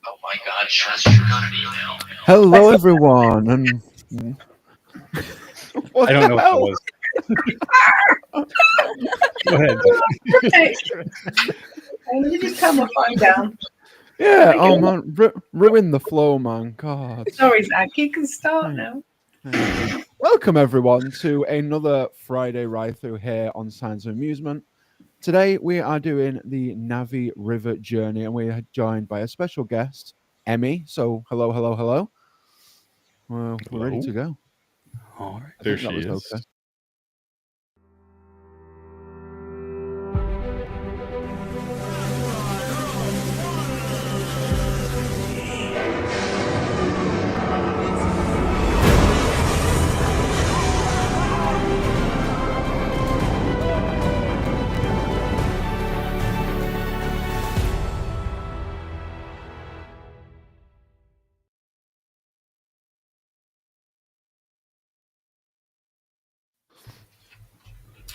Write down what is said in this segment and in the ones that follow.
Oh my God, Chaz, you got an email. Hello, everyone, and what I don't know the what that hell? was. Go ahead. Let me just calm my phone down. Yeah, There you oh go. man, ruin the flow, man. God. Sorry, Zach. You can start now. Welcome everyone to another Friday ride through here on Signs of Amusement. Today we are doing the Navi River journey, and we are joined by a special guest, Emmy. So hello. Well, we're ready to go. All right. I There think that she was is. okay.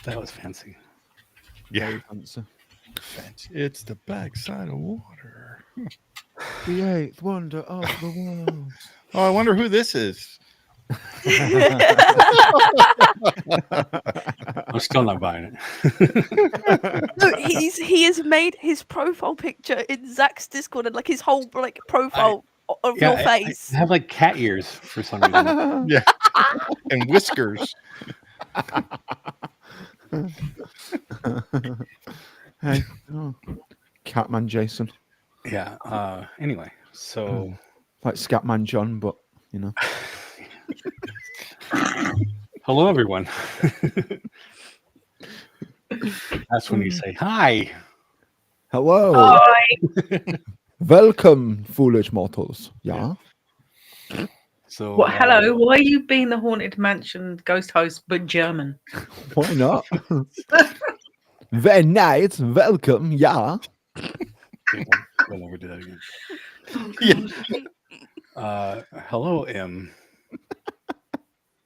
That was fancy. Yeah, Very fancy. it's the backside of water. The eighth wonder of the world. Oh, I wonder who this is. I'm still not buying it. Look, he has made his profile picture in Zach's Discord and like his whole like profile of your face. I have like cat ears for some reason. Yeah, and whiskers. Hey, Catman Jason, Yeah. Anyway, so like Scatman John, but you know. hello everyone. That's when you say hi. Hello, Hi. welcome, foolish mortals. Yeah. So What? Hello. Why are you being the Haunted Mansion ghost host, but German? Why not? Very nice. Welcome. Yeah. We'll never do that again. Yeah. Hello, M.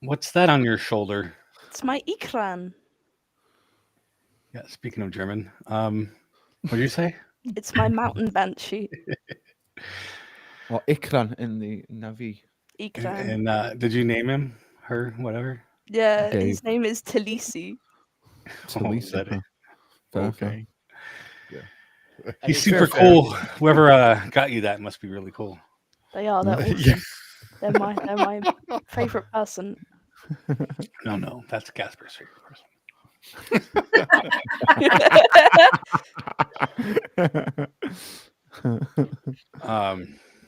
What's that on your shoulder? It's my ikran. Yeah, speaking of German, what did you say? It's my mountain banshee. Or Ikran in the Navi. Ikran. And did you name him, her, whatever? Yeah, Dave. his name is Talisi. Oh, is that it? Fair, Okay. He's Fair, super fair. cool. Whoever got you that must be really cool. They are. They're awesome. Yeah. They're my favorite person. No, that's Casper's favorite person.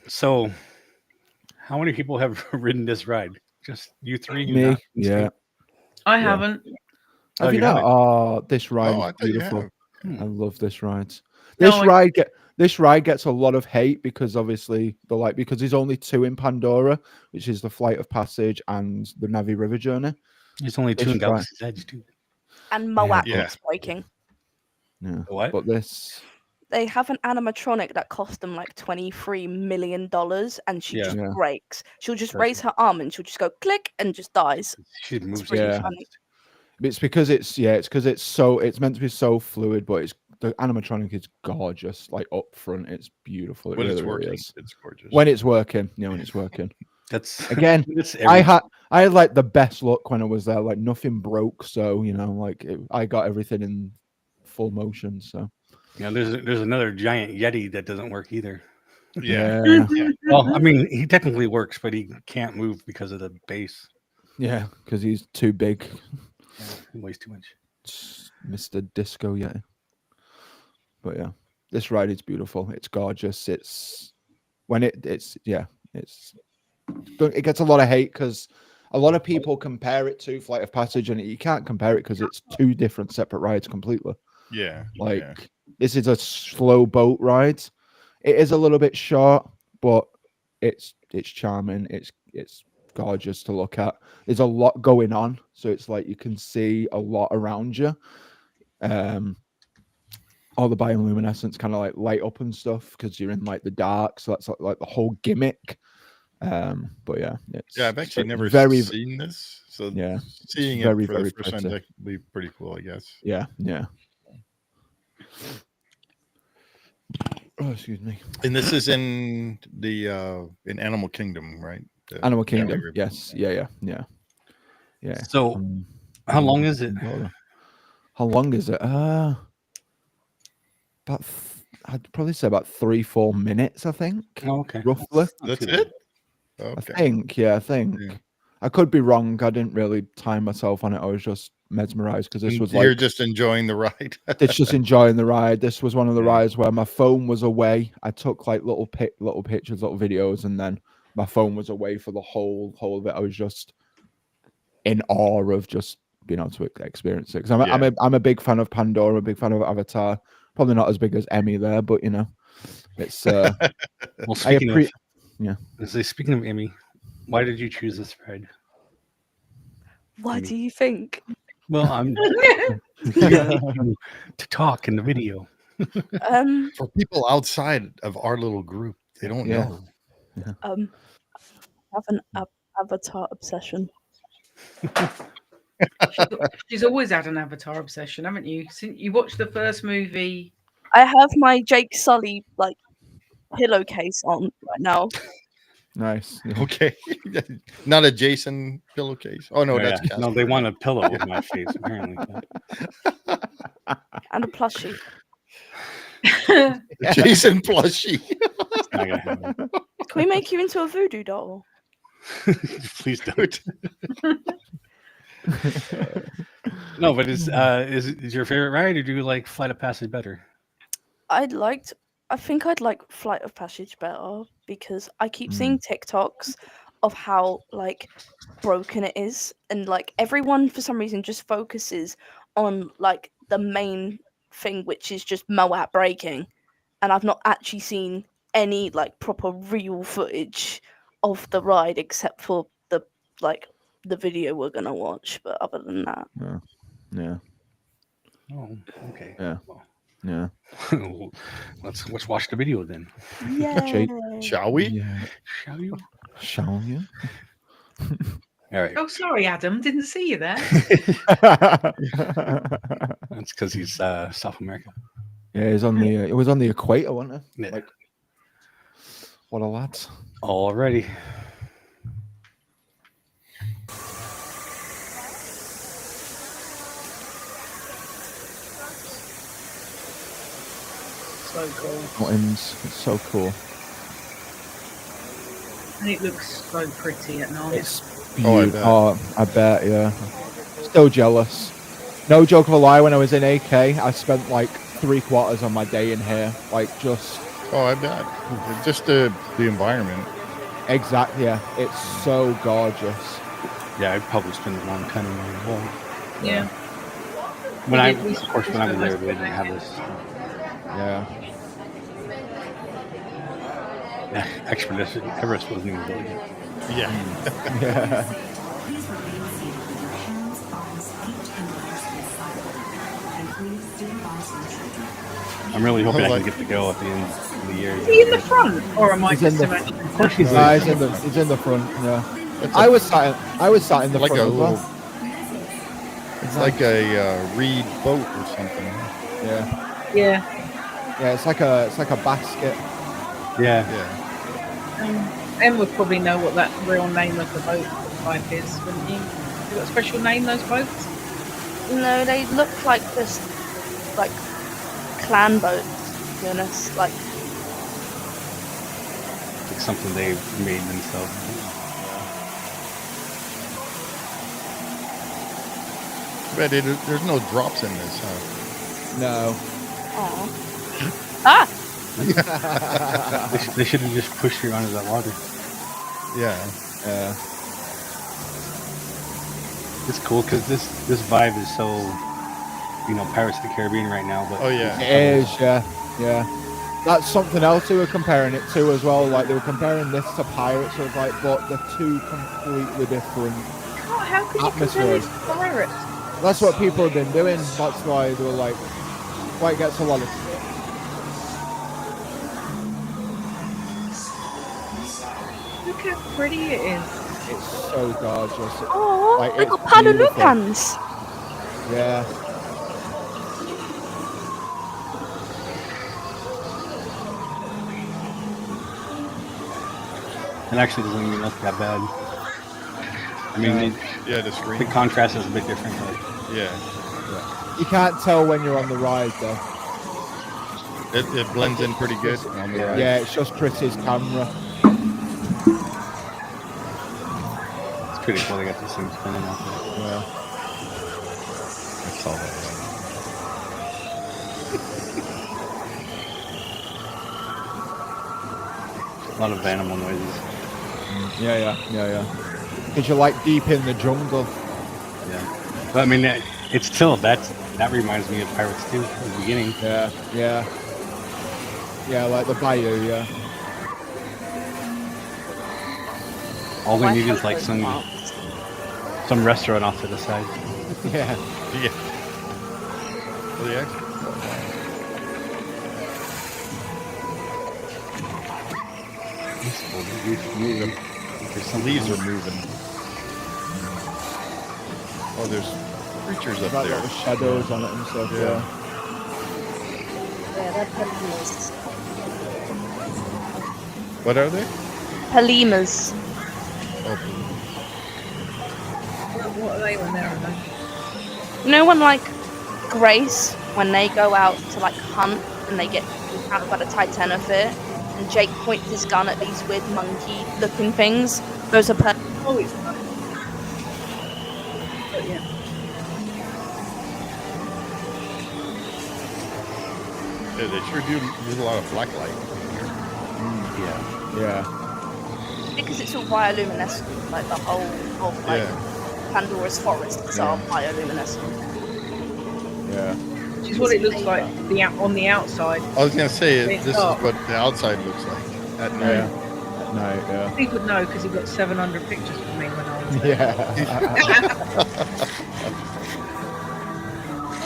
So how many people have ridden this ride? Just you three? Me. Not- Yeah. I Yeah. haven't. Have you you not? haven't? Oh, this ride Oh, I is thought you beautiful. have. I love this ride. No, This ride gets a lot of hate because obviously because there's only two in Pandora, which is the Flight of Passage and the Navi River journey. There's only two This in ride. Galaxy's Edge, dude. And Moat Yeah. keeps breaking. Yeah. What? But this, They have an animatronic that cost them like $23 million, and she just Yeah. breaks. She'll just Does raise it? her arm and she'll just go click and just dies. She moves pretty too Yeah. funny. fast. it's because it's meant to be so fluid, but the animatronic is gorgeous. Like up front, it's beautiful. It When really, it's really working, is. it's gorgeous. When it's working, when it's working. That's Again, that's I every- had like the best luck when I was there. Like nothing broke, so I got everything in full motion. So there's another giant Yeti that doesn't work either. yeah. Well, I mean, he technically works, but he can't move because of the base. yeah, because he's too big, Yeah, he weighs too much. Mr. Disco Yeti. But yeah, this ride is beautiful. It's gorgeous. It gets a lot of hate because a lot of people compare it to Flight of Passage, and you can't compare it because it's two different separate rides completely. Yeah. This is a slow boat ride. It is a little bit short, but it's charming. It's gorgeous to look at. There's a lot going on, so it's like you can see a lot around you. All the bioluminescence kind of like light up and stuff because you're in like the dark, so that's like the whole gimmick. But yeah, it's Yeah, I've actually never very seen this, so yeah, seeing very, it for the very first time pretty. that would be pretty cool, I guess. yeah. Oh, excuse me. And this is in the in Animal Kingdom, right? The Animal Navi Kingdom. River. Yes. Yeah. So, how long is it? How long is it? I'd probably say about 3-4 minutes. I think Oh, okay. roughly. Not That's too bad. it. I Okay. think. Yeah, I think. Yeah. I could be wrong. I didn't really time myself on it. I was just mesmerized because this was You're like just enjoying the ride. it's just enjoying the ride. This was one of the Yeah. rides where my phone was away. I took like little pictures, little videos, and then my phone was away for the whole of it. I was just in awe of just being able to experience it. Because I'm a big fan of Pandora, I'm a big fan of Avatar. Probably not as big as Emmy there, but you know, it's Well, speaking of speaking of Emmy, why did you choose this ride? Why do you think? Well, I'm to talk in the video. For people outside of our little group, they don't Yeah. know. I have an Avatar obsession. She's always had an Avatar obsession, haven't you? Since you watched the first movie. I have my Jake Sully like pillowcase on right now. Nice. Yeah. Okay. Not a Jason pillowcase. Oh no, Yeah, that's no, they want a pillow with my face apparently. And a plushie. Jason plushie. It's not gonna happen. Can we make you into a voodoo doll? Please don't. No, but is your favorite ride, or do you like Flight of Passage better? I think I'd like Flight of Passage better because I keep seeing TikToks of how like broken it is, and like everyone for some reason just focuses on like the main thing, which is just Moat breaking, and I've not actually seen any like proper real footage of the ride except for the video we're gonna watch. But other than that, Yeah. Oh, okay. Yeah. Well, Yeah. let's watch the video then. yeah. Shall we? Yeah. Shall you? Shall you? All right. Oh, sorry, Adam. Didn't see you there. That's because he's South America. Yeah, he's on the. It was on the equator, wasn't it? Yeah. Like, what a lad. Already. So cool. Mountains. It's so cool. And it looks so pretty at night. It's Oh, I beautiful. bet. Oh, I bet. Yeah. Still jealous. No joke of a lie. When I was in AK, I spent like 3/4 of my day in here, like just Oh, I bet. Just the environment. exactly. Yeah, it's so gorgeous. Yeah, I'd probably spend a long time in my wall. Yeah. When I, Yeah, we- of course, when I was there, they didn't have this. Yeah. Expedition Everest wasn't even built yet. Yeah. Yeah. I'm really hoping I Like- can get to go at the end of the year. Is he in the front, or am I He's in just the- imagining? Of course he's Nah, there. he's in the front. Yeah. It's I was sat in the like front a as well. little. It's like a reed boat or something. Yeah. Yeah. Yeah. It's like a basket. Yeah. Yeah. Em would probably know what that real name of the boat type is, wouldn't you? You got a special name, those boats? No, they look like this, like clan boats. To be honest, like It's something they've made themselves. But there's no drops in this, huh? No. ah, They should have just pushed you under that water. Yeah. Yeah. It's cool because this vibe is so, Pirates of the Caribbean right now. But Oh yeah. It is. Yeah. Yeah. That's something else they were comparing it to as well. Like they were comparing this to Pirates. So it's like, but they're two completely different Oh, how could you compare atmospheres. this to Pirates? That's what people have been doing. That's why they were like, why it gets a lot of. Look how pretty it is. It's so gorgeous. Oh, Like, they it's got Palu beautiful. pans. Yeah. It actually doesn't even look that bad. I mean, Yeah, the the screen. contrast is a bit different. But Yeah. You can't tell when you're on the ride though. It blends in pretty good on the ride. Yeah, it's just Chris's camera. it's pretty cool. They got this thing spinning out there. Yeah. I saw that. A lot of animal noises. Yeah. Because you're like deep in the jungle. Yeah. But I mean, it's still that reminds me of Pirates 2 at the beginning. Yeah, like the bayou. Yeah. All we My need is like photos some marked. restaurant off to the side. Yeah. Yeah. Well, yeah. There's The leaves are moving. Oh, there's creatures up Got there. little shadows on it and stuff. Yeah. Yeah, they're palimas. What are they? Palimas. Oh, What are they when they're alone? You know when like Grace, when they go out to like hunt and they get encountered by the Titanophit, and Jake points his gun at these weird monkey-looking things. Those are Oh, it's fun. But yeah. yeah, they sure do use a lot of black light. Yeah. because it's all bioluminescent. Like the whole of like Pandora's forests are bioluminescent. Yeah. Which is what it looks like on the outside. I was gonna say It's this dark. is what the outside looks like at night. Yeah. At night. Yeah. He would know because he got 700 pictures of me when I was there. Yeah.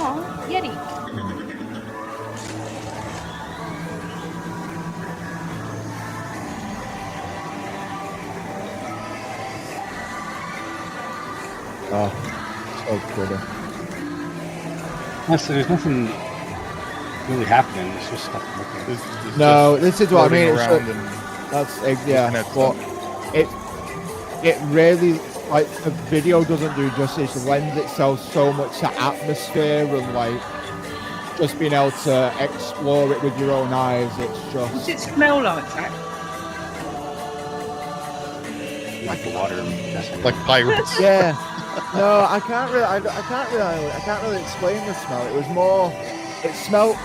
Oh, Yeti. Oh, so pretty. There's nothing really happening. It's just stuff looking. It's No, just this is what I floating mean. It's around like- and That's looking yeah, at but stuff. it really like the video doesn't do justice. It lends itself so much to atmosphere and like just being able to explore it with your own eyes. It's What's just it smell like, Zach? Like the water. like pirates. yeah. No, I can't really. I can't really explain the smell. It was more. It smelled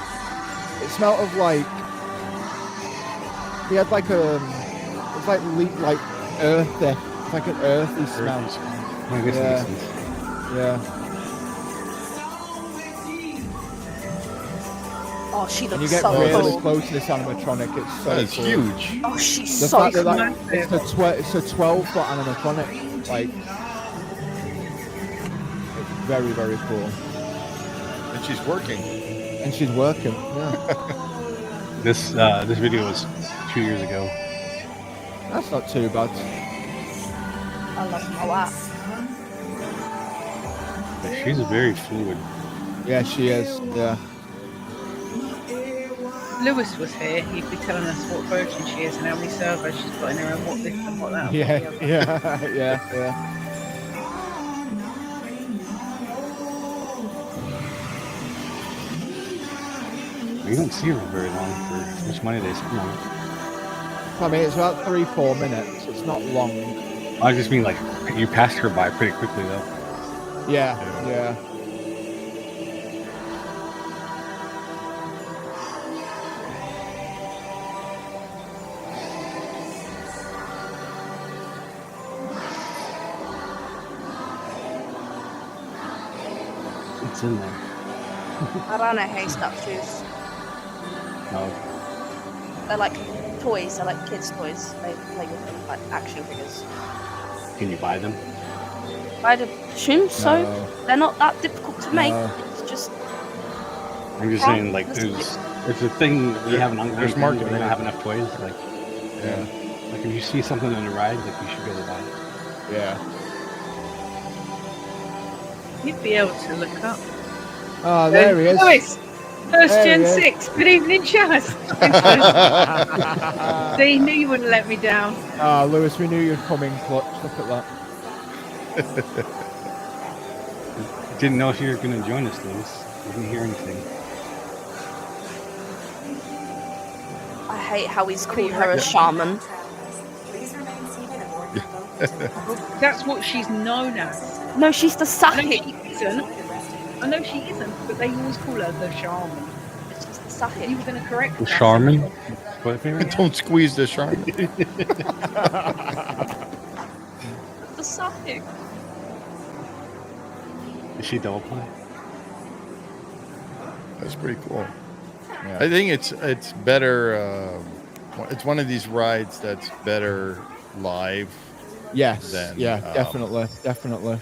of like. We had like it's like earthy. It's like an earthy smell. I guess Yeah. that makes sense. Yeah. Oh, she And looks you get so really cool. close to this animatronic. It's so That is cool. huge. Oh, she's The so fact that cool. like, it's a 12-foot animatronic. Like, it's very, very cool. And she's working. And she's working. Yeah. This video was 2 years ago. That's not too bad. I love my lap. But she's very fluid. Yeah, she is. Yeah. Lewis was here, he'd be telling us what version she is and how many servos she's got in her and what this and what that. and Yeah. what the other. Yeah. You don't see her very long for how much money they spend on it. I mean, it's about 3-4 minutes. It's not long. I just mean like you passed her by pretty quickly though. Yeah. It's in there. I don't know how statues. No. They're like toys. They're like kids' toys. They play with them like action figures. Can you buy them? I'd assume so. No. They're not that difficult to make. No. It's just I'm just saying, like, it's a thing we have an ongoing There's thing where marketing. they don't have enough toys. Like, Yeah. like if you see something on the ride, like you should be able to buy it. Yeah. You'd be able to look up. Oh, there he is. Lewis, first There Gen he is. 6. Good evening, Chaz. See, knew you wouldn't let me down. Ah, Lewis, we knew you'd come in clutch. Look at that. Didn't know if you were going to join us, Lewis. I didn't hear anything. I hate how he's called her a shaman. That's what she's known as. No, she's the I know Sahib. she isn't. I know she isn't, but they always call her the shaman. She's the You Sahib. were going to correct The that. Charmin? What, Don't squeeze the shark. The Sahib. Is she double play? That's pretty cool. Yeah. I think it's better. It's one of these rides that's better live. Yes. Then, yeah, definitely.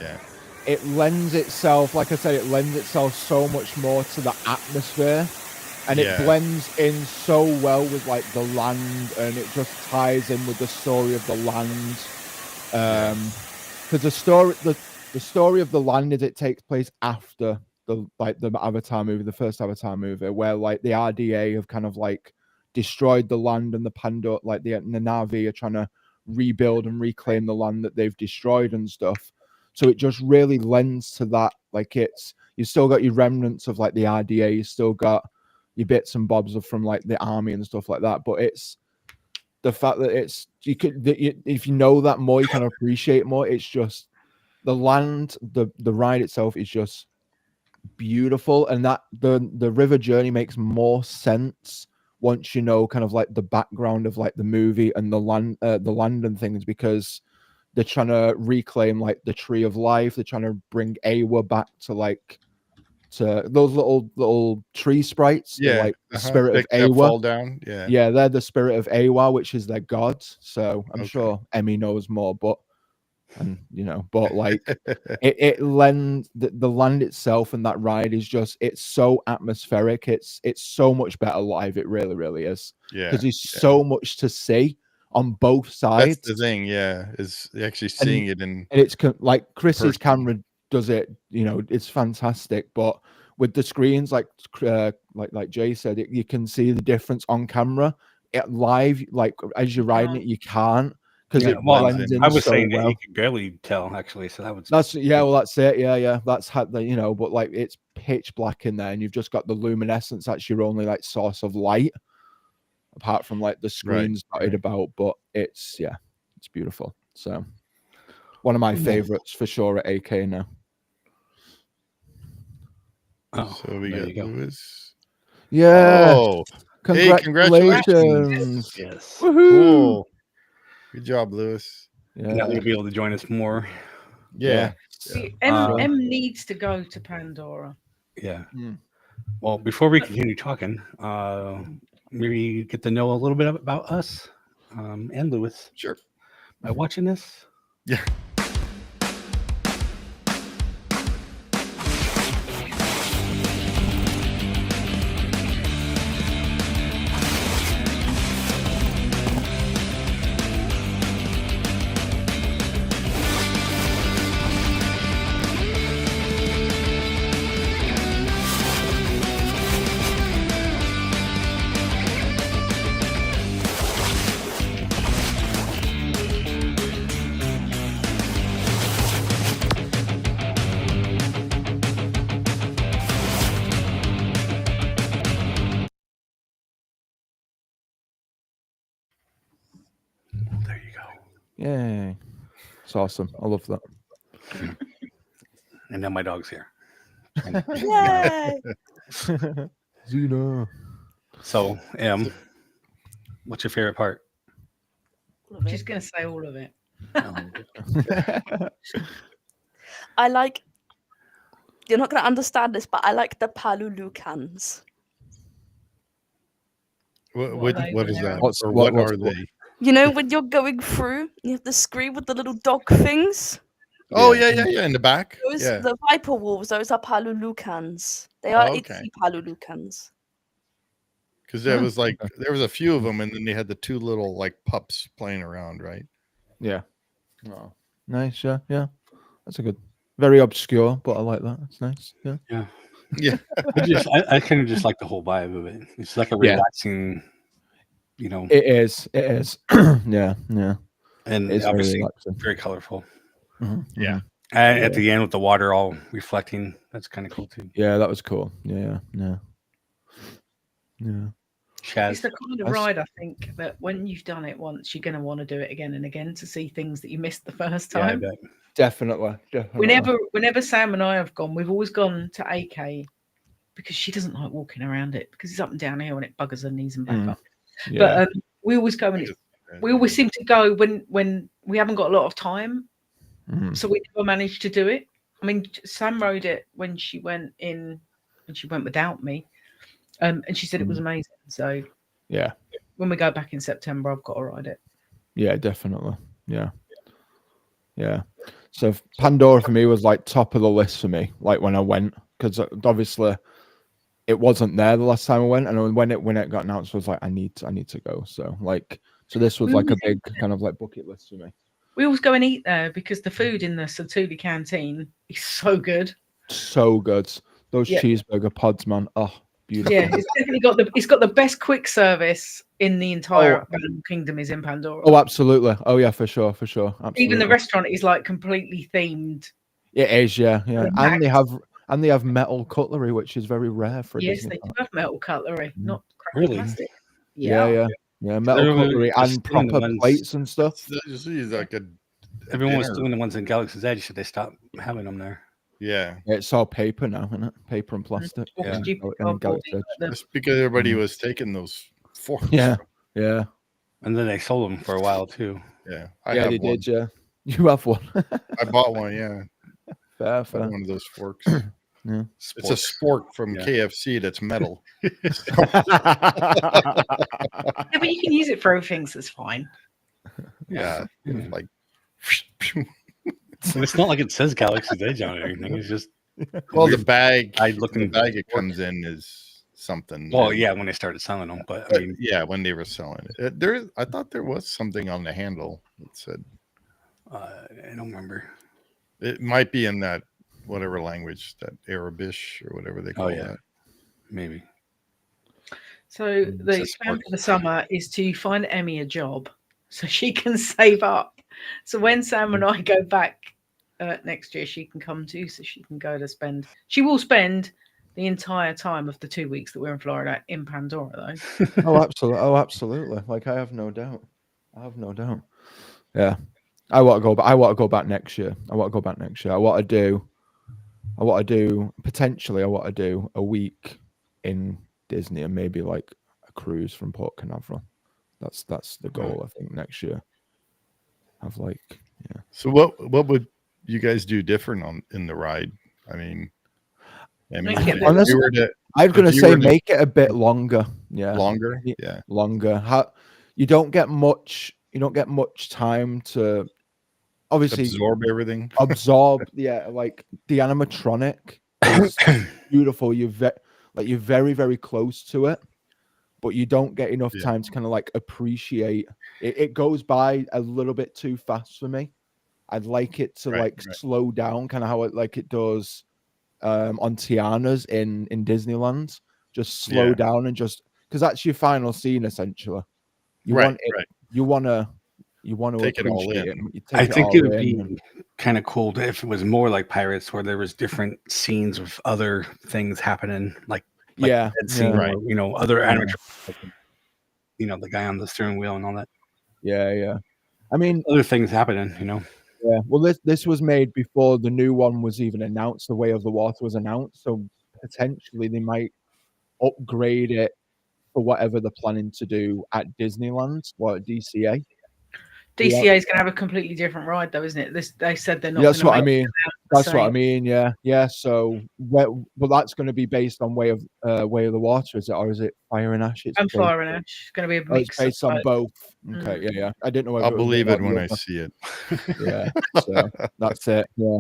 Yeah. It lends itself, like I said, it lends itself so much more to the atmosphere. And it Yeah. blends in so well with like the land, and it just ties in with the story of the land. Because the story of the land is it takes place after the Avatar movie, the first Avatar movie, where like the RDA have kind of like destroyed the land, and the Pandora, like the Na'vi, are trying to rebuild and reclaim the land that they've destroyed and stuff. So it just really lends to that. Like you still got your remnants of like the RDA, you still got your bits and bobs of from like the army and stuff like that. But it's the fact that if you know that more, you kind of appreciate it more. It's just the land, the ride itself is just beautiful, and that the river journey makes more sense once you know kind of like the background of like the movie and the land and things, because they're trying to reclaim like the tree of life. They're trying to bring Awa back to like to those little tree sprites. Yeah. Like the spirit of That Awa. fall down. Yeah. Yeah, they're the spirit of Awa, which is their god. So I'm Okay. sure Emmy knows more, but like it lends the land itself, and that ride is just, it's so atmospheric. It's so much better live. It really, really is. Yeah. Because there's so much to see on both sides. That's the thing. Yeah. Is actually seeing it in. And it's like Chris's person. camera does it. It's fantastic. But with the screens, like Jay said, you can see the difference on camera. Live, like as you're riding it, you can't. Because it blends in I was so saying well. that you could barely tell, actually. So that was That's well, that's it. Yeah. That's how the but like it's pitch black in there, and you've just got the luminescence. That's your only like source of light, apart from like the screens dotted about. But it's beautiful. So one of my favorites for sure at AK now. Oh, So we there got you go. Lewis. Yeah. Oh, Congratulations. Yes. Woohoo. cool. Good job, Lewis. Now you'll be able to join us more. Yeah. See, M needs to go to Pandora. Yeah. Mm. Well, before we continue talking, maybe get to know a little bit about us and Lewis. Sure. By watching this. Yeah. There you go. Yay. It's awesome. I love that. And now my dog's here. Yay! Zena. So, what's your favorite part? She's going to say all of it. I like. You're not going to understand this, but I like the Palulu cans. What are they what is when they're that? What's- Or what- what what's- are they? You know, when you're going through, you have the screen with the little dog things. Oh yeah, in the back. Those, Yeah. the viper wolves. Those are palulukans. They are Oh, itchy okay. palulukans. Because there Oh, was like okay. there was a few of them, and then they had the two little like pups playing around, right? Yeah. Oh, nice. Yeah, yeah. That's a good. Very obscure, but I like that. That's nice. Yeah. Yeah. Yeah. I kind of just like the whole vibe of it. It's like a Yeah. relaxing, you know, It is. It is. Yeah. Yeah. and It's very obviously relaxing. very colorful. Mhm, Yeah. mhm. And Yeah. at the end with the water all reflecting, that's kind of cool too. Yeah, that was cool. Yeah. Yeah. Yeah. Chaz, It's the kind of That's- ride I think that when you've done it once, you're going to want to do it again and again to see things that you missed the first yeah, I time. bet. Definitely. Whenever Sam and I have gone, we've always gone to AK because she doesn't like walking around it because it's up and down here and it buggers her knees and back Mm. up. Yeah. But we always go and we always seem to go when we haven't got a lot of time, Mhm. so we never managed to do it. I mean, Sam rode it when she went without me, and she said it was amazing. So Yeah. when we go back in September, I've got to ride it. Yeah, definitely. Yeah. Yeah. So Pandora for me was like top of the list for me, like when I went, because obviously it wasn't there the last time I went, and when it got announced, I was like, I need to go. So this was like a big kind of like bucket list for me. We always go and eat there because the food in the Satuli canteen is so good. So good. Those Yeah. cheeseburger pods, man. Oh, beautiful. Yeah, it's definitely got the best quick service in the entire Animal Kingdom is in Pandora. Oh, absolutely. Oh, yeah, for sure. Absolutely. Even the restaurant is like completely themed. It is, yeah. And And packed. they have metal cutlery, which is very rare for a Yes, Disney they park. do have metal cutlery, not crappy Really? plastic. Yeah, metal Everyone cutlery was and doing the proper ones- plates and stuff. It's like a Everyone was dinner. doing the ones in Galaxy's Edge, so they stopped having them there. Yeah. It's all paper now, isn't it? Paper and plastic. All Yeah. stupid And cardboard, Galaxy Edge. like Just because everybody was taking those forks. Yeah, yeah. And then they sold them for a while too. Yeah. I Yeah, have they one. did, yeah. You have one. I bought one, yeah. Fair, I bought fair. one of those forks. Yeah. It's a spork from Yeah. KFC that's metal. Yeah, but you can use it for other things. It's fine. Yeah. Yeah. It's like And it's not like it says Galaxy's Edge on it or anything. It's just well, the bag looking the bag it comes in is something. well, yeah, when they started selling them, but I But, mean, yeah, when they were selling it. I thought there was something on the handle that said I don't remember. it might be in that whatever language, that Arabish or whatever they call yeah. that. Maybe. So the It's a plan sport. for the summer is to find Emmy a job so she can save up. So when Sam and I go back next year, she can come too, so she can go to spend. She will spend the entire time of the 2 weeks that we're in Florida in Pandora, though. Oh, absolutely. Oh, absolutely. Like I have no doubt. Yeah. I want to go back. I want to go back next year. I want to do potentially a week in Disney and maybe like a cruise from Port Canaveral. That's the goal, I think, next year. Have like, yeah. So what would you guys do different in the ride? I mean, Make it if you were to I was going to if you say were to- make it a bit longer. Yeah. longer, Yeah. yeah, Longer. You don't get much time to obviously absorb everything. Yeah, like the animatronic is beautiful. You're very, very close to it, but you don't get enough Yeah. time to kind of like appreciate it. It goes by a little bit too fast for me. I'd like it to Right, like slow down, kind of how it does on Tiana's in Disneyland. Just slow Yeah. down and just because that's your final scene essentially. You Right, want it. right. You want to Take it all appreciate in. You take I it think all it would in be and- kind of cool if it was more like Pirates, where there was different scenes with other things happening, like yeah, that scene, yeah. Right. or, other animatronics, like, the guy on the steering wheel and all that. Yeah. I mean, Other things happening, yeah. Well, this was made before the new one was even announced. The Way of the Water was announced, so potentially they might upgrade it for whatever they're planning to do at Disneyland or at DCA. DCA is going to have a completely different ride, though, isn't it? They said they're not. That's gonna what I make mean. That's what I same. mean. Yeah. So, well, that's going to be based on Way of the Water, is it, or is it Fire and Ash? It's And based, Fire and Ash. It's going to be a oh, it's mix of based on both. Okay, Mm. yeah. I didn't know whether I'll it was believe one it or when the I other. see it. Yeah. So that's it. Yeah.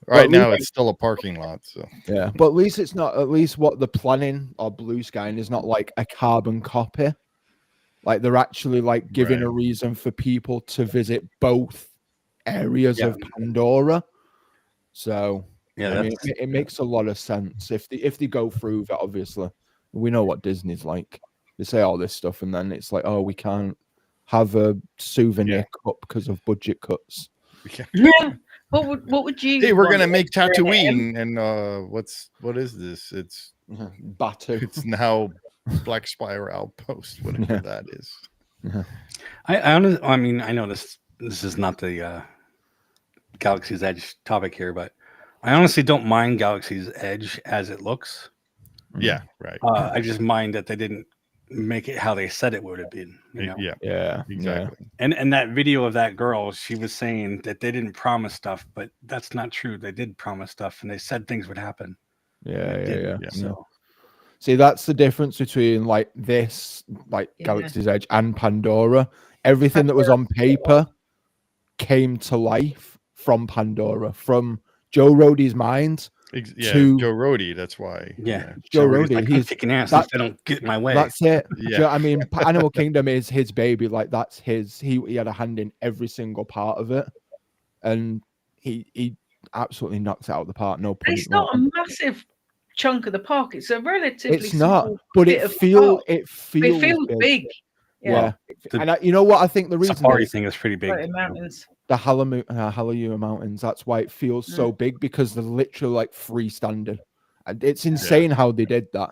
Right Well, now, it's still a parking lot. So Yeah, but at least it's not. At least what the planning or blue sky is not like a carbon copy. Like they're actually like giving Right. a reason for people to visit both areas Yeah. of Pandora. So Yeah, I mean, that's it makes a lot of sense if they go through that. Obviously, we know what Disney's like. They say all this stuff, and then it's like, oh, we can't have a souvenir cup because of budget cuts. Yeah. What would you? Hey, we're want gonna make for an M? Tatooine, and what is this? It's Batu. it's now Black Spire Outpost, whatever that is. I mean, I know this is not the Galaxy's Edge topic here, but I honestly don't mind Galaxy's Edge as it looks. Yeah, right. I just mind that they didn't make it how they said it would have been. You know? Yeah, Exactly. And that video of that girl, she was saying that they didn't promise stuff, but that's not true. They did promise stuff, and they said things would happen. Yeah. So See, that's the difference between like this, like Yeah. Galaxy's Edge and Pandora. Everything that was on paper came to life from Pandora, from Joe Rohde's mind. Yeah, to- Joe Rohde. That's why. yeah, Joe Rohde's Rohde, like, I'm he's- kicking ass that- if they don't get in my way. That's it. Yeah. I mean, Animal Kingdom is his baby. Like that's his. He had a hand in every single part of it, and he absolutely knocks it out of the park. No But point. it's not a massive chunk of the park. It's a relatively. It's not, small but bit it of the feels park. it feels It feels big. Yeah, the and you know what? I think the reason Safari is thing is pretty big. Floating mountains. the Halleluja Mountains. That's why it feels so big, because they're literally like freestanding. And it's insane how they did that.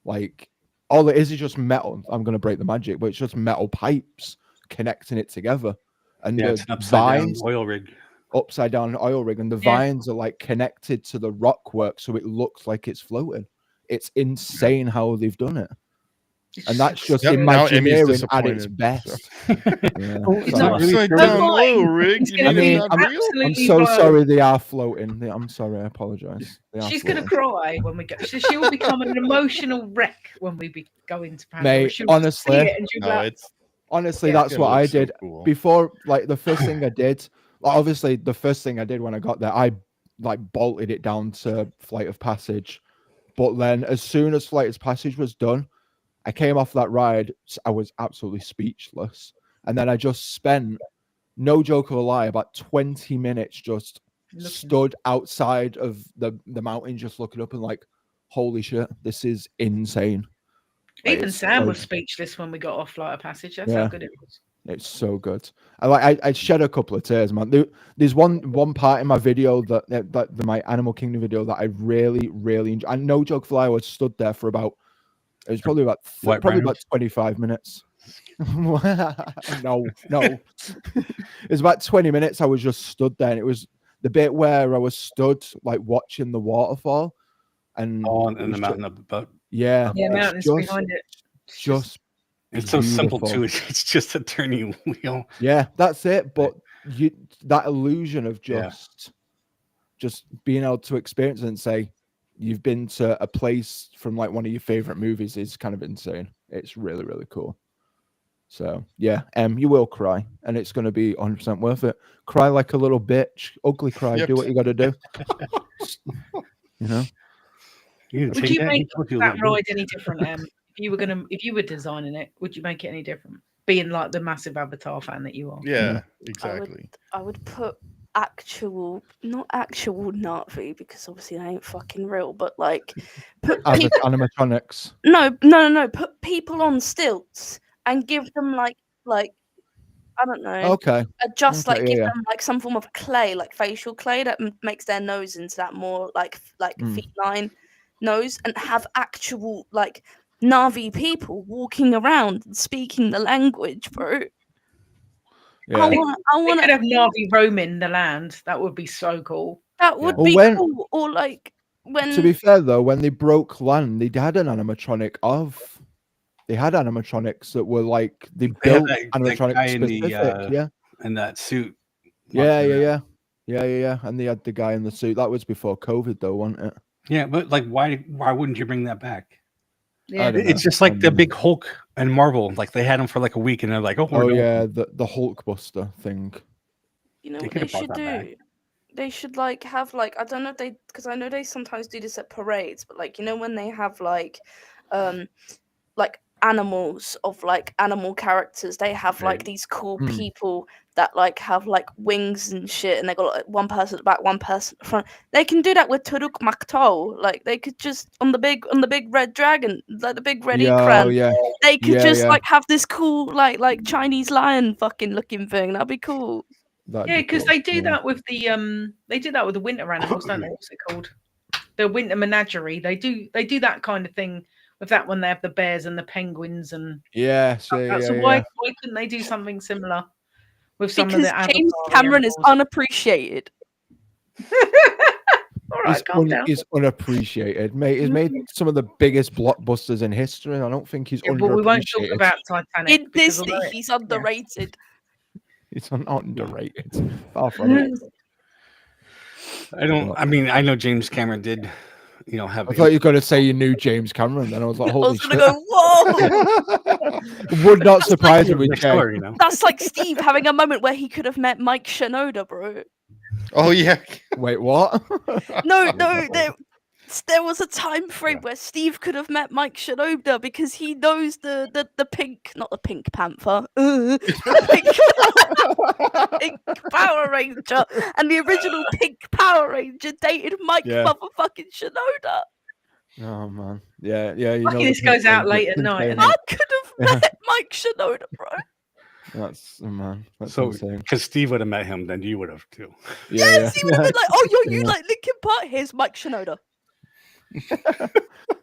Like all it is just metal. I'm gonna break the magic, but it's just metal pipes connecting it together. And Yeah, the it's an upside down vines, oil rig. upside down oil rig, and the Yeah. vines are like connected to the rock work, so it looks like it's floating. It's insane how they've done it. And that's just Yep, now Emmy's Imagineering at its disappointed, best. so. Yeah, It's sorry. not really Upside true. down Mine oil rig. is You gonna mean be it's not real? I'm absolutely so blown. sorry they are floating. I'm sorry, I apologize. They are She's going to floating. cry when we go. She will become an emotional wreck when we go into Pandora. Mate, She'll just honestly- see it and she'll be No, like, it's Honestly, Yeah. that's what I did Cool. before. Like the first thing I did, like, obviously the first thing I did when I got there, I like bolted it down to Flight of Passage. But then as soon as Flight of Passage was done, I came off that ride. I was absolutely speechless. And then I just spent, no joke of a lie, about 20 minutes just looking. stood outside of the mountain, just looking up and like, holy shit, this is insane. Like, Even it's Sam so- was speechless when we got off Flight of Passage. That's Yeah. how good it was. It's so good. I shed a couple of tears, man. There's one part in my video that my Animal Kingdom video that I really enjoyed. And no joke, fly, I was stood there for about. It was probably about White probably Rhinos? about 25 minutes. no. It was about 20 minutes. I was just stood there, and it was the bit where I was stood like watching the waterfall, and On it in the was mountain up above. Yeah, it's mountains just- behind it. It's just It's so simple beautiful. too. It's just a turning wheel. Yeah, that's it. But that illusion of Yeah. just being able to experience it and say you've been to a place from like one of your favorite movies is kind of insane. It's really cool. So yeah, you will cry, and it's going to be 100% worth it. Cry like a little bitch, ugly cry. Yep. Do what you got to do. You know. You Would take you that, make told you that that. ride any different? If you were designing it, would you make it any different? Being like the massive Avatar fan that you are. Yeah, exactly. I would put not actual Navi, because obviously they ain't fucking real, but like put people, Animatronics. no, put people on stilts and give them like I don't know, Okay. just Okay, like give yeah. them like some form of clay, like facial clay that makes their nose into that more like feline nose, and have actual like Navi people walking around and speaking the language, bro. Yeah. I We want could to. have Navi roaming the land. That would be so cool. That would Well, be when- cool. Or like when To be fair though, when they broke land, they had an animatronic of. They had animatronics that were like they They had built that guy animatronics in the, specific. Yeah. in that suit. Yeah. Yeah. And they had the guy in the suit. That was before COVID, though, wasn't it? Yeah, but like, why wouldn't you bring that back? Yeah. don't know. It's just like the big Hulk and Marvel. Like they had him for like a week, and they're like, "Oh, we're done." Yeah, the Hulkbuster thing. You know They what could they have brought should that back. do? They should like have like, I don't know if they, because I know they sometimes do this at parades, but like, you know, when they have like animals of like animal characters, they have like Right. these cool Mm. people that like have like wings and shit, and they got like one person at the back, one person at the front. They can do that with Turuk Makto. Like they could just on the big red dragon, like the big red Ikran. Yeah. They could just Yeah. like have this cool like Chinese lion fucking looking thing. That'd be cool. Yeah, because they do that with the winter animals, don't they? What's it called? The winter menagerie. They do that kind of thing with that one. They have the bears and the penguins and Yeah. so why couldn't they do something similar with some Because of the James Avatar Cameron is animals? unappreciated. All right, calm down. He's unappreciated, mate. He's made some of the biggest blockbusters in history. I don't think he's Yeah, but we won't talk underappreciated. about Titanic. In because Disney, although he's underrated. He's not underrated. Far from it. I don't. I mean, I know James Cameron did, have. I thought you were going to say you knew James Cameron. Then I was like, I holy was shit. gonna go, whoa! Would not surprise me with next Jay. door, That's like Steve having a moment where he could have met Mike Shinoda, bro. Oh yeah. Wait, what? No, there was a time frame where Steve could have met Mike Shinoda because he knows the pink, not the Pink Panther, the pink Power Ranger, and the original Pink Power Ranger dated Mike motherfucking Shinoda. Oh man, yeah. You lucky know this goes out late at night. I could have met Mike Shinoda, bro. That's man. That's So, insane. because Steve would have met him, then you would have too. Yes, he would have been like, "Oh, you like Linkin Park? Here's Mike Shinoda."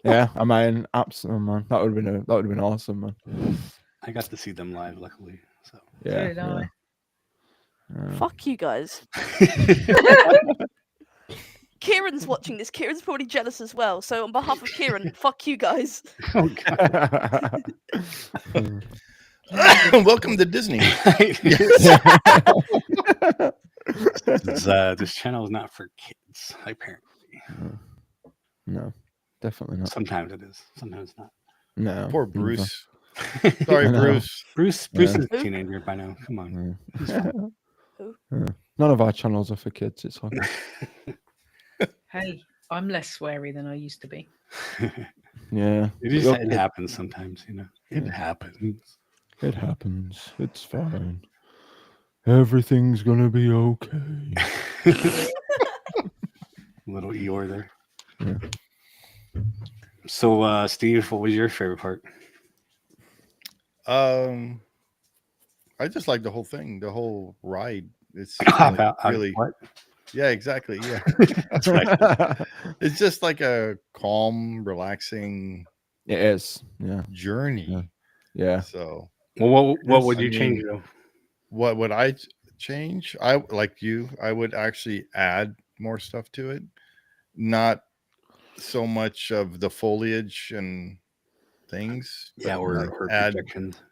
Yeah, I mean, absolutely, man. That would have been awesome, man. I got to see them live, luckily. So Yeah. did I. Fuck you guys. Kieran's watching this. Kieran's probably jealous as well. So on behalf of Kieran, fuck you guys. Welcome to Disney. This channel is not for kids, apparently. No, definitely not. Sometimes it is. Sometimes not. No. Poor Bruce. Sorry, I know. Bruce. Bruce is a teenager by now. Come on. None of our channels are for kids. It's okay. Hey, I'm less sweary than I used to be. Yeah. It happens sometimes, It happens. It happens. It's fine. Everything's gonna be okay. Little Eeyore there. Yeah. So, Steve, what was your favorite part? I just like the whole thing, the whole ride. It's really what? Yeah, exactly. Yeah. That's right. It's just like a calm, relaxing It is. Yeah. journey. Yeah. So Well, what would I you change mean, though? what would I change? I would actually add more stuff to it. Not so much of the foliage and things. Yeah, but or like add projections.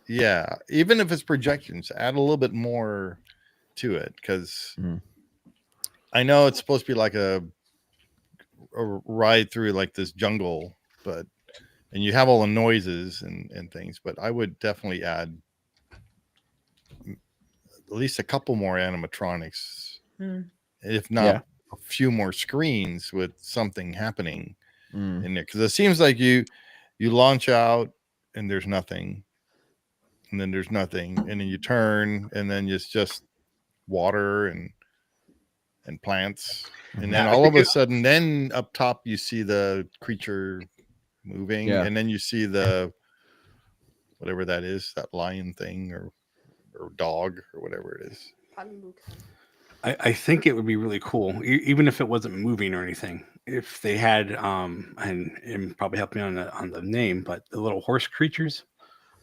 Yeah, even if it's projections, add a little bit more to it because I know it's supposed to be like a ride through like this jungle, and you have all the noises and things, but I would definitely add at least a couple more animatronics, if not a few more screens with something happening in there, because it seems like you launch out and there's nothing. And then there's nothing, and then you turn, and then it's just water and plants, and then all of a sudden, then up top you see the creature moving, and then you see the whatever that is, that lion thing or dog or whatever it is. I think it would be really cool, even if it wasn't moving or anything. If they had, and probably help me on the name, but the little horse creatures.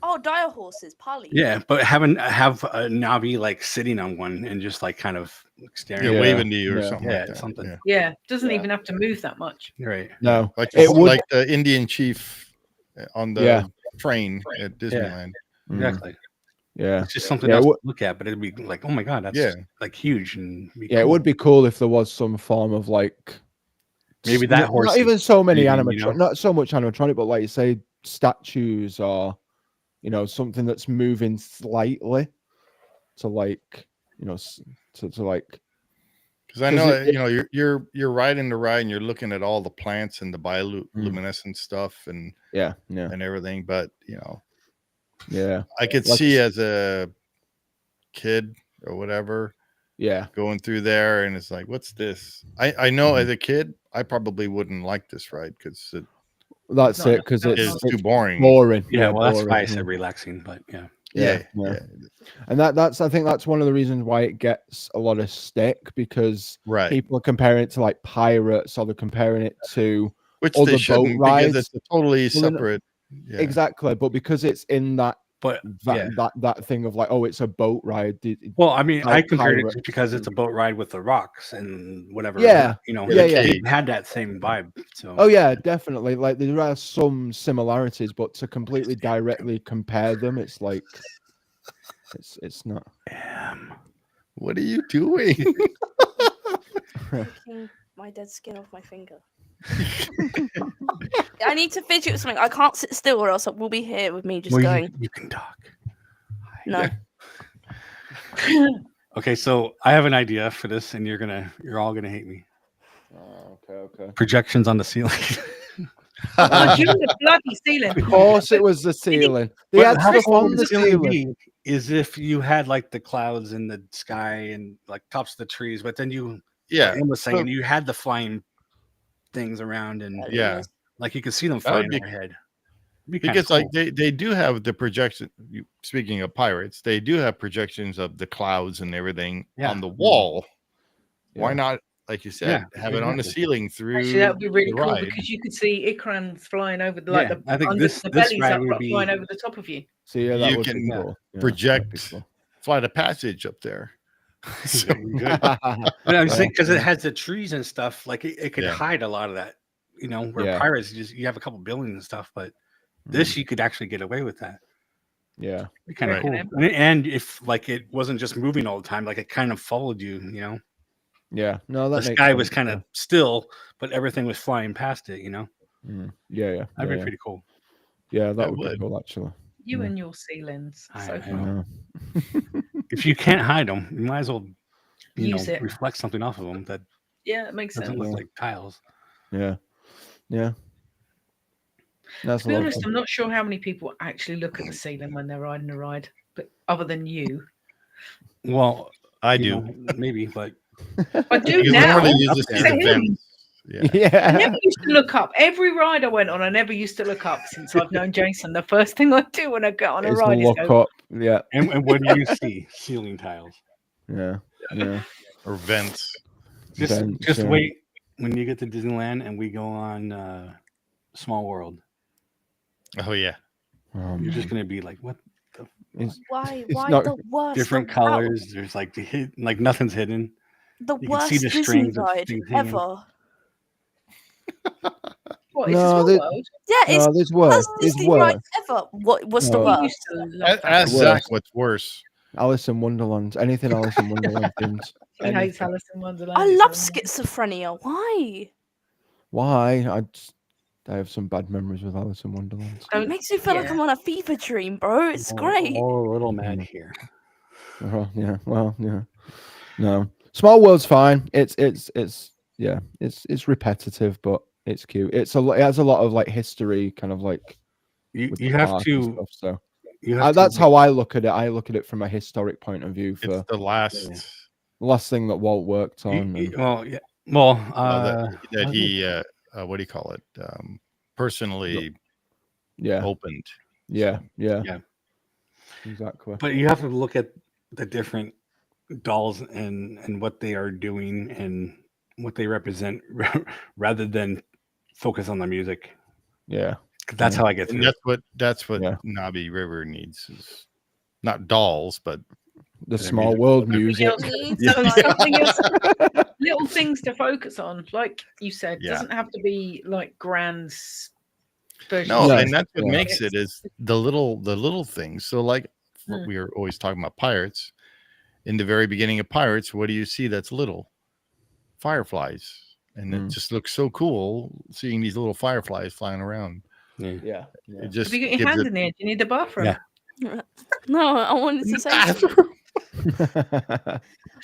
Oh, dire horses, Pali. Yeah, but have a Navi like sitting on one and just like kind of staring, waving to you or something like that. Something. Yeah, doesn't even have to move that much. Right. No, like the Indian chief on the train at Disneyland. Exactly. Yeah. It's just something Yeah, else to look at, but it'd be like, oh my god, that's Yeah. like huge and Yeah, it would be cool if there was some form of like maybe that horse. not even so many breathing, animatronic, not so much animatronic, but like you say, statues or something that's moving slightly to like to like. Because I know you're riding the ride and you're looking at all the plants and the bioluminescent stuff and and everything, but I could like, see as a kid or whatever going through there, and it's like, what's this? I know as a kid I probably wouldn't like this ride because that's it, because it's too boring. Yeah, well, that's boring, why I said relaxing, but yeah. And I think that's one of the reasons why it gets a lot of stick, because people are comparing it to like Pirates, or they're comparing it to which other they boat shouldn't, rides. because it's a totally separate. Exactly, but because it's in that but that thing of like, oh, it's a boat ride. Well, I mean, like I compared Pirates. it because it's a boat ride with the rocks and whatever. Yeah, it had that same vibe. So oh yeah, definitely. Like there are some similarities, but to completely directly compare them, it's like it's not. What are you doing? Taking my dead skin off my finger. I need to fidget with something. I can't sit still, or else we'll be here with me just going. You can talk. No. Okay, so I have an idea for this, and you're all gonna hate me. Oh, okay. Projections on the ceiling. Oh, you the bloody ceiling. Of course, it was the ceiling. They had stuff on the ceiling. Is if you had like the clouds in the sky and like tops of the trees, but then Em was saying, you had the flying things around, and like you could see them flying overhead. Because cool. Like they do have the projection. Speaking of Pirates, they do have projections of the clouds and everything on the wall. Why not, like you said, have it on the ceiling through? Actually, that would be really cool, ride. because you could see Ikran flying over the I think the bellies up flying over the top of you. So that you would can be cool. project Flight of Passage up there. So good. But I'm saying, because it has the trees and stuff, like it could hide a lot of that. Where Pirates you have a couple buildings and stuff, but this you could actually get away with that. Yeah, be kind of cool. And if like it wasn't just moving all the time, like it kind of followed you. Yeah, no, that the sky was kind of still, but everything was flying past it. Yeah, that'd be pretty cool. Yeah, that would be cool actually. You and your ceilings. So far. If you can't hide them, you might as well use it. Reflect something off of them that it makes sense. Doesn't look like tiles. Yeah. To be honest, I'm not sure how many people actually look at the ceiling when they're riding a ride, but other than you. Well, I do. Maybe, but I do now. I never used to look up. Every ride I went on, I never used to look up since I've known Jason. The first thing I do when I get on a ride is look up. Yeah. And what do you see? Ceiling tiles. Yeah. Or vents. Just wait when you get to Disneyland and we go on Small World. Oh yeah. You're just gonna be like, what the why the worst different colors? There's like nothing's hidden. The worst Disney ride ever. What, is Small World? Yeah, it's there's worse. Disney ride ever. What's the worst? Ask Zach what's worse. Alice in Wonderland. Anything Alice in Wonderland things. He hates Alice in Wonderland. I love schizophrenia. Why? I have some bad memories with Alice in Wonderland. It makes me feel like I'm on a fever dream, bro. It's great. A little mad here. Yeah. Well, yeah. No. Small World's fine. It's repetitive, but it's cute. It has a lot of like history, kind of like you have to. Stuff, so that's how I look at it. I look at it from a historic point of view. For it's the last thing that Walt worked on. That he what do you call it? Personally, opened. Yeah. Exactly. But you have to look at the different dolls and what they are doing and what they represent, rather than focus on the music. Yeah, that's how I get through. That's what Navi River needs. Is not dolls, but the Small World music. Something else. Little things to focus on, like you said. Doesn't have to be like grand versions. No, and that's what makes it is the little things. So like what we were always talking about pirates. In the very beginning of Pirates, what do you see that's little? Fireflies. And it just looks so cool seeing these little fireflies flying around. Yeah. It just Have you got your hand in there? Do you need the bathroom? Yeah. No, I wanted to say something.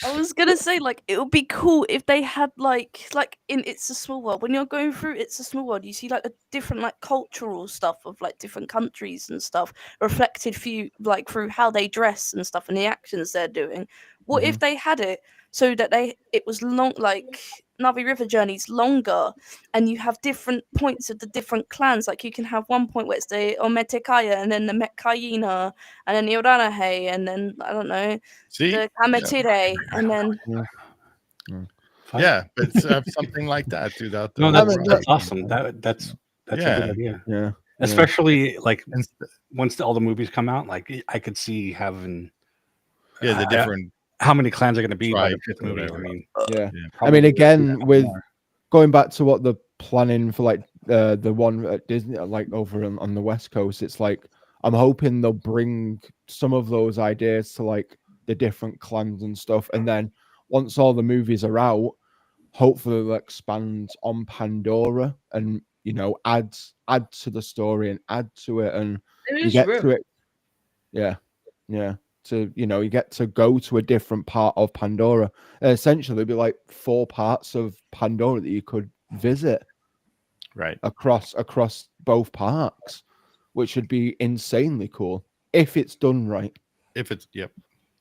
I was gonna say, like, it would be cool if they had like in It's a Small World, when you're going through It's a Small World, you see like a different like cultural stuff of like different countries and stuff reflected through how they dress and stuff and the actions they're doing. What if they had it so that it was long, like Navi River Journey's longer, and you have different points of the different clans. Like you can have one point where it's the Ometekaya, and then the Mekayina, and then the Oranahe, and then I don't know, the Kametire, and then but something like that throughout the. No, that's awesome. That's a good idea. Yeah, especially like once all the movies come out, like I could see having the different. How many clans are going to be by the fifth movie? I mean, I mean, again, with going back to what the planning for, like the one at Disney, like over on the West Coast, it's like I'm hoping they'll bring some of those ideas to like the different clans and stuff, and then once all the movies are out, hopefully they'll expand on Pandora and add to the story and add to it, and you get to it. Yeah. To you get to go to a different part of Pandora. Essentially, there'd be like 4 parts of Pandora that you could visit, right, across both parks, which would be insanely cool if it's done right. If it's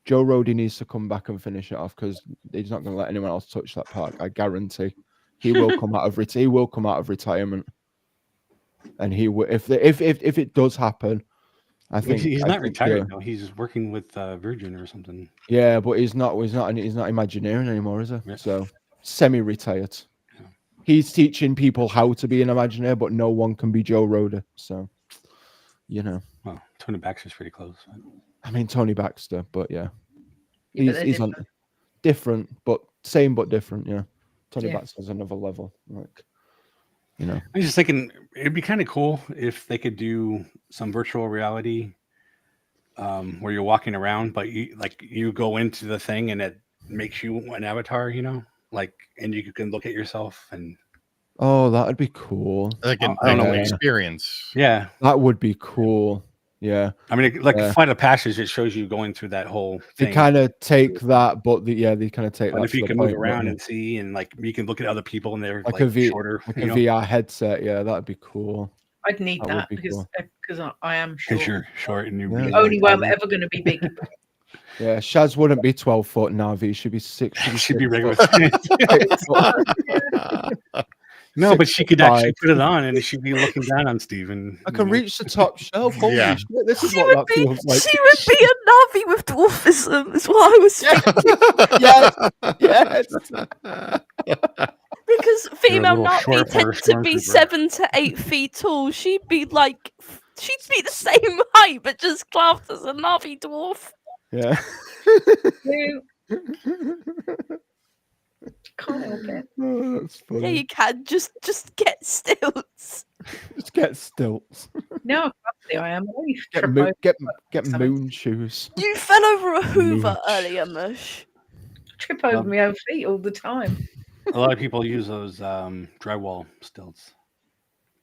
Joe Roddy needs to come back and finish it off, because he's not going to let anyone else touch that park. I guarantee. He will come out of retirement, and he will if it does happen. I think he's not retired now. He's working with Virgin or something. Yeah, but he's not Imagineering anymore, is he? Yeah. So semi-retired. Yeah. He's teaching people how to be an Imagineer, but no one can be Joe Roda. So, Well, Tony Baxter's pretty close. I mean, Tony Baxter, but he's on different, but same but different. Yeah, Tony Baxter's another level. Like, I'm just thinking it'd be kind of cool if they could do some virtual reality where you're walking around, but you go into the thing and it makes you an avatar, and you can look at yourself and. Oh, that'd be cool. Like an experience. Yeah, that would be cool. Yeah, I mean, Flight of Passage, it shows you going through that whole thing. They kind of take that, but they kind of take that. If you can move around and see, and you can look at other people, and they're shorter, like a VR headset. Yeah, that'd be cool. I'd need that because I am short. Because you're short and you're the only way I'm ever going to be big. Yeah, Shaz wouldn't be 12 foot Navi. She'd be 6. She'd be regular. No, but she could actually put it on, and she'd be looking down on Steven. I can reach the top shelf. Holy shit, this is what that feels like. She would be a Navi with dwarfism, is what I was thinking. Yes. Because female Navi tend to be 7 to 8 feet tall. She'd be the same height, but just classed as a Navi dwarf. Yeah. Can't help it. Oh, that's funny. Yeah, you can. Just get stilts. Just get stilts. No, I am. Get moon shoes. You fell over a Hoover earlier, Mush. Trip over my own feet all the time. A lot of people use those drywall stilts.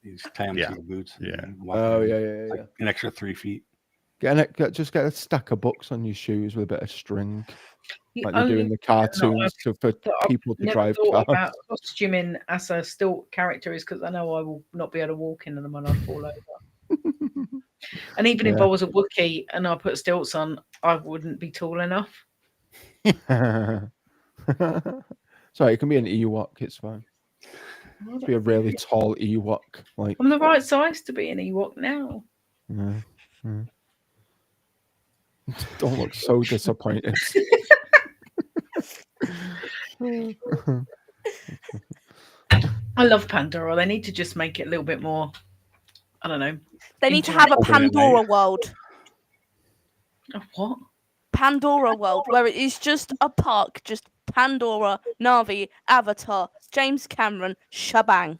You just tie them to your boots. Yeah. Oh, yeah. An extra 3 feet. Just get a stack of books on your shoes with a bit of string. Like they do in the cartoons for people to drive cars. About costuming as a stilt character is because I know I will not be able to walk into them and I'll fall over. And even if I was a Wookiee and I put stilts on, I wouldn't be tall enough. Sorry, it can be an Ewok. It's fine. Be a really tall Ewok. I'm the right size to be an Ewok now. Yeah. Don't look so disappointed. I love Pandora. They need to just make it a little bit more. I don't know. They need to have a Pandora world. A what? Pandora world, where it is just a park, just Pandora, Navi, Avatar, James Cameron, shebang.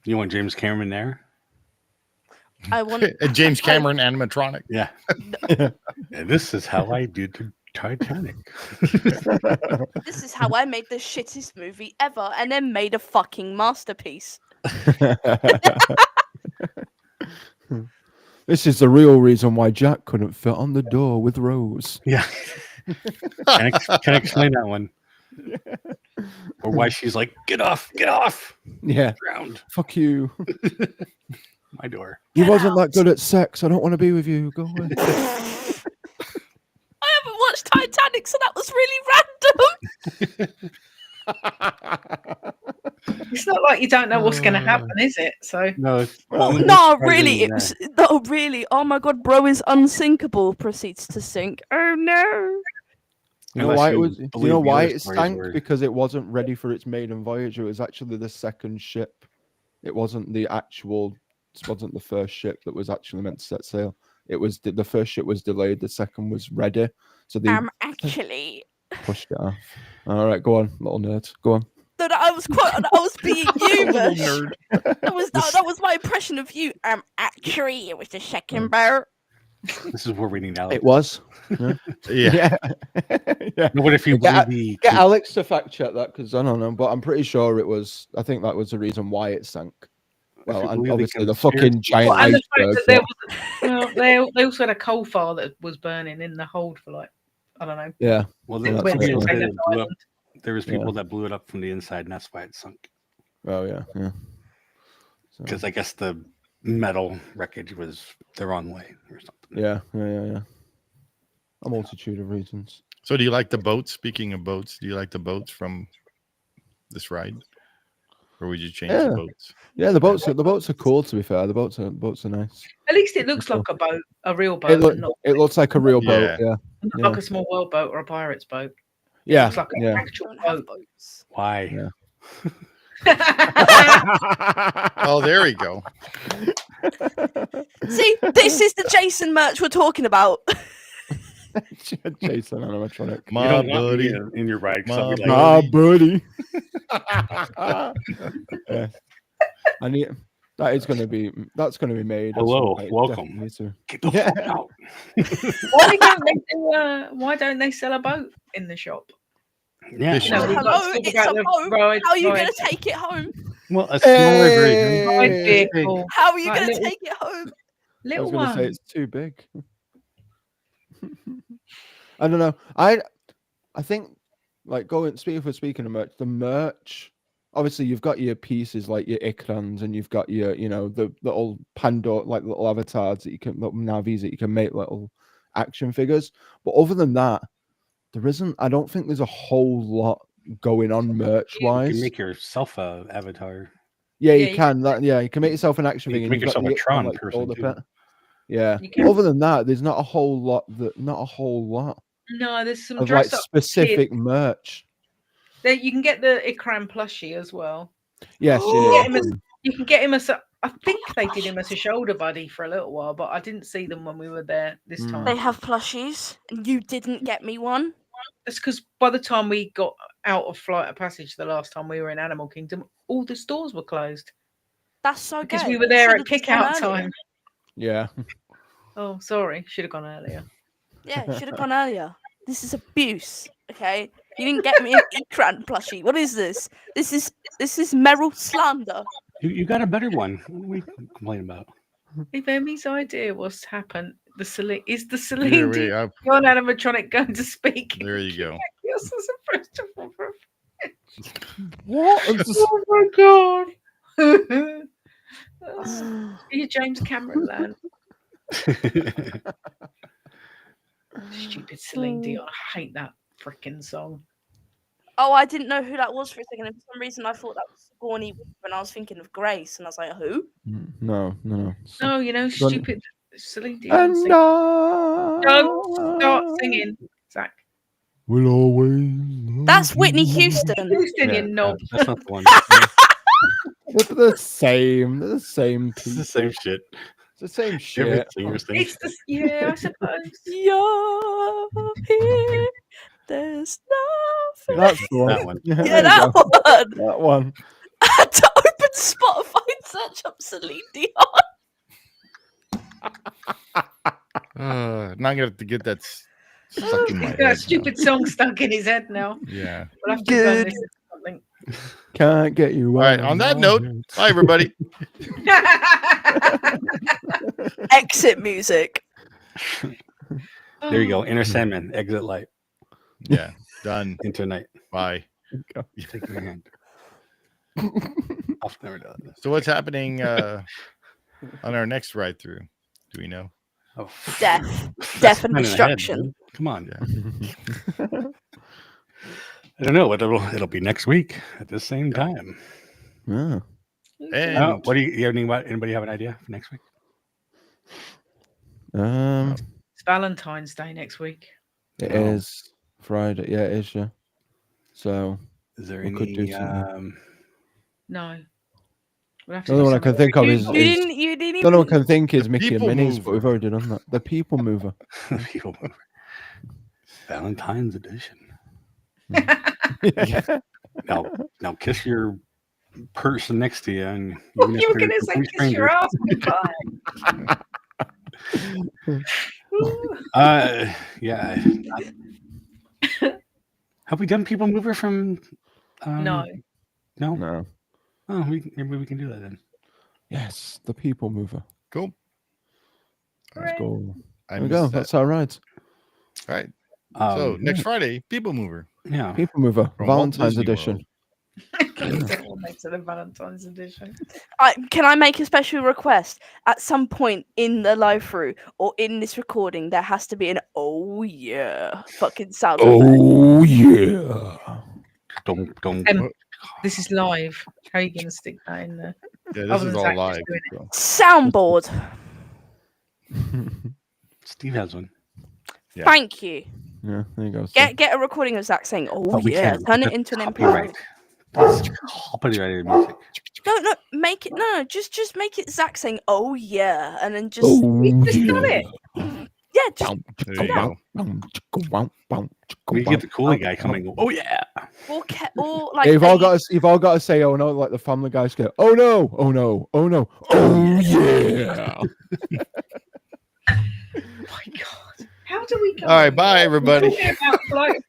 You want James Cameron there? I want A James Cameron animatronic. Yeah. And this is how I did the Titanic. This is how I made the shittest movie ever, and then made a fucking masterpiece. This is the real reason why Jack couldn't fit on the door with Rose. Yeah. Can I explain that one? Or why she's like, get off. Yeah. Ground. Fuck you. My door. You wasn't that good at sex. I don't want to be with you. Go away. I haven't watched Titanic, so that was really random. It's not like you don't know what's going to happen, is it? So No. No, really, it was. No, really. Oh my god, bro is unsinkable. Proceeds to sink. Oh no. You know why it was? You know why it sank? Because it wasn't ready for its maiden voyage. It was actually the second ship. It wasn't the actual. It wasn't the first ship that was actually meant to set sail. It was the first ship was delayed. The second was ready. So they Actually pushed it off. All right, go on, little nerd. Go on. No, I was being you, Little Mush. nerd. That was my impression of you. Actually, it was the second boat. This is where we need Alex. It was. Yeah. Yeah. No, what if you Get, the get Alex to fact check that because I don't know, but I'm pretty sure it was. I think that was the reason why it sank. Well, and obviously the fucking giant and the fact iceberg. that there was, well, they also had a coal fire that was burning in the hold for like, I don't know. Yeah. Well, Yeah, there, that's was right. people that blew up, there was people that blew it up from the inside, and that's why it sunk. Oh yeah, yeah. Because I guess the metal wreckage was the wrong way or something. Yeah. A multitude of reasons. So do you like the boats? Speaking of boats, do you like the boats from this ride? Or would you change the boats? Yeah, the boats are cool. To be fair, the boats are nice. At least it looks like a boat, a real boat. It looks like a real boat. Yeah, not like a small world boat or a pirate's boat. Yeah, it looks like an actual boat. Why? Yeah. Oh, there we go. See, this is the Jason merch we're talking about. Jason animatronic. My buddy in your ride. My buddy. Yeah. I need. That's going to be made. Hello, welcome. Get the fuck out. Why don't they sell a boat in the shop? Yeah. Hello, it's a boat. How are you going to take it home? Well, a smaller version. How are you going to take it home? Little I was going to one. say it's too big. I don't know. I think like speaking of merch, the merch. Obviously, you've got your pieces like your ikrans, and you've got your the little Pandora like little avatars that you can little navis that you can make little action figures. But other than that, there isn't. I don't think there's a whole lot going on merch wise. You can make yourself a avatar. Yeah, you can. You can make yourself an action figure. You can make yourself a Tron person too. Yeah. Other than that, there's not a whole lot. No, there's some of like specific merch. You can get the Ikram plushie as well. Yes, you can get him as I think they did him as a shoulder buddy for a little while, but I didn't see them when we were there this time. They have plushies, and you didn't get me one. That's because by the time we got out of Flight of Passage the last time we were in Animal Kingdom, all the stores were closed. That's so good. Because we were there at kick-out time. Yeah. Oh, sorry. Should have gone earlier. Yeah, should have gone earlier. This is abuse, okay? You didn't get me an Ikran plushie. What is this? This is Meryl slander. You got a better one. What are we complaining about? If Emmy's idea was to happen, the Celine Dion animatronic going to speak. There you go. What? Oh my god! You James Cameron land. Stupid Celine Dion. I hate that freaking song. Oh, I didn't know who that was for a second. And for some reason, I thought that was Sigourney when I was thinking of Grace, and I was like, who? No. No, stupid Celine Dion. Don't start singing, Zach. We'll always. That's Whitney Houston. Who's singing knob? That's not the one. They're the same. They're the same. It's the same shit. It's the same shit. It's the I suppose. You're here. There's nothing. That's the one. That one. Yeah, that one. That one. I had to open Spotify and search up Celine Dion. Not gonna have to get that stuck in my He's head. got a stupid song stuck in his head now. Yeah. We'll have to go and listen to something. Can't get you. All right. On that note, bye everybody. Exit music. There you go. Inner Sandman. Exit light. Yeah. Done. Into night. Bye. Take your hand. I've never done this. So what's happening on our next ride through? Do we know? Oh, Death that's and kind of destruction. ahead, come on. Yeah. I don't know. It'll be next week at the same time. Yeah. And What do you have anybody have an idea for next week? It's Valentine's Day next week. It is Friday. Yeah, it is. Yeah. So Is there we any? could do something. No. We'll have The only one I can think of is You didn't the only one I can think is The Mickey and People Minnie's, but Mover. we've already done that. The People Mover. People mover. Valentine's edition. Yeah. Now kiss your person next to you, and Oh, even if you were they're going to say complete kiss your strangers. ass goodbye. Yeah. Have we done People Mover from? No. No. No. Oh, maybe we can do that then. Yes, the People Mover. cool. Let's go. I There we go. missed that. That's our ride. All right. So Um, next Friday, People Mover. yeah. People Mover, From Walt Valentine's Disney edition. Someone makes it a Valentine's edition. Can I make a special request? At some point in the live through or in this recording, there has to be an "oh yeah" fucking sound effect. Oh yeah. Don't. This is live. How are you going to stick that in there? Yeah, this Other is than all Zach just live. doing it. Soundboard. Steve has one. Yeah. Thank you. Yeah, there you go. Steve. Get a recording of Zach saying "oh But we yeah." can't. Turn it That's into an MP3. copyright. That's copyrighted music. No, make it just make it Zach saying "oh yeah" and then just We've just done it. yeah, just There you go. We get the coolie guy coming. Oh yeah. or like Yeah, you've all got to say "oh no" like the Family Guys go. Oh no! Oh no! Oh no! Oh yeah! My God. How do we go? All right, bye everybody. We're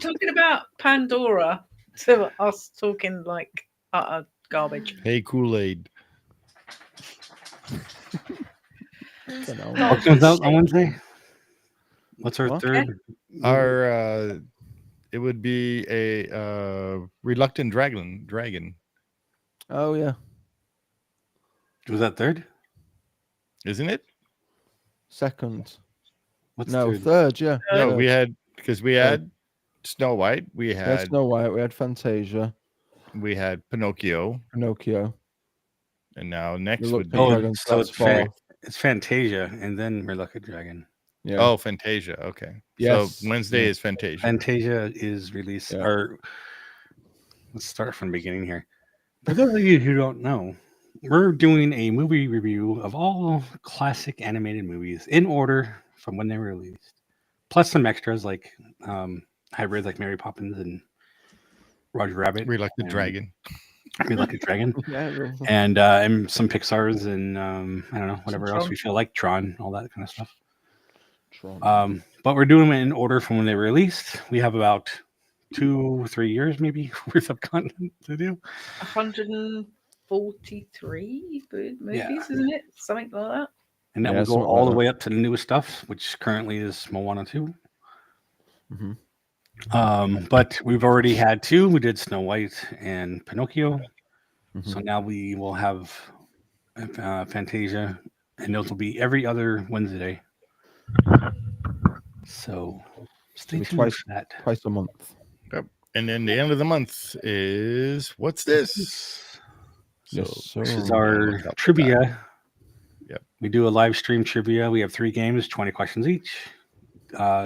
talking about Pandora to us talking like utter garbage. Hey, Kool-Aid. What comes out on Wednesday? What's our What? third? Our it would be a reluctant dragon. Oh yeah. Was that third? Isn't it? Second. What's No, third? third. Yeah. No, Third. we had Snow White, we We had had Snow White. We had Fantasia, Pinocchio, Pinocchio. and now next Reluctant would be Dragon. so that's it's fall. it's Fantasia, and then Reluctant Dragon. Yeah. oh Fantasia. Okay, Yes. so Wednesday Yeah. is Fantasia. Fantasia is released. Yeah. Or let's start from the beginning here. For those of you who don't know, we're doing a movie review of all classic animated movies in order from when they were released, plus some extras like hybrids like Mary Poppins and Roger Rabbit, Reluctant and Dragon. Reluctant Dragon, Yeah. and some Pixar's and I don't know, whatever else we feel like, Tron, all that kind of stuff. Tron. But we're doing them in order from when they were released. We have about 2-3 years maybe worth of content to do. 143 movies, Yeah. isn't it? Something like that. And then Yeah, we'll go something all like the that. way up to the newest stuff, which currently is Moana 2. Mhm. But we've already had 2. We did Snow White and Pinocchio. Mhm. So now we will have Fantasia, and those will be every other Wednesday. So stay It'll be tuned for that. Twice a month. And then the end of the month is what's this? Yes, So This is sir. our look up trivia. Yep. We do a live stream trivia. We have 3 games, 20 questions each.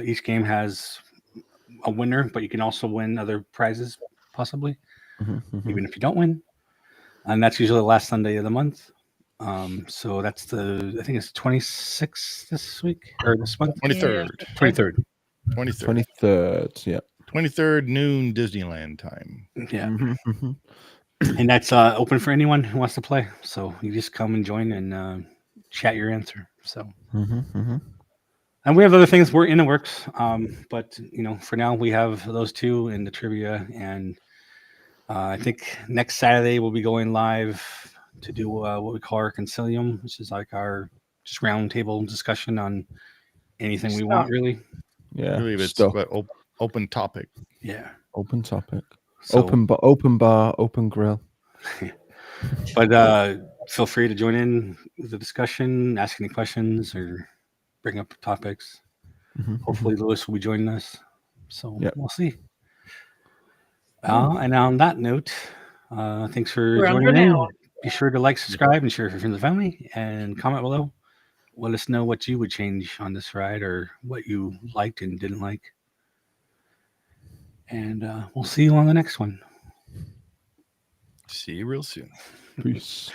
Each game has a winner, but you can also win other prizes, possibly, Mhm, mhm. even if you don't win. And that's usually the last Sunday of the month. So that's I think it's 26th this week or this month. 23rd. 23rd. 23rd. 23rd. Yeah. 23rd noon Disneyland time. Yeah. Mhm, mhm. And that's open for anyone who wants to play. So you just come and join and chat your answer. So, Mm-hmm. and we have other things we're in the works. But for now we have those two in the trivia, and I think next Saturday we'll be going live to do what we call our concilium, which is like our just round table discussion on anything we want, really. Yeah, I believe it's but open topic. Yeah, open topic. So, open bar, open grill. But feel free to join in the discussion, ask any questions, or bring up topics. Hopefully, Lewis will be joining us. So we'll see. And on that note, thanks for joining in. Be sure to like, subscribe, and share with your friends and family, and comment below. Let us know what you would change on this ride or what you liked and didn't like. And we'll see you on the next one. See you real soon. Peace.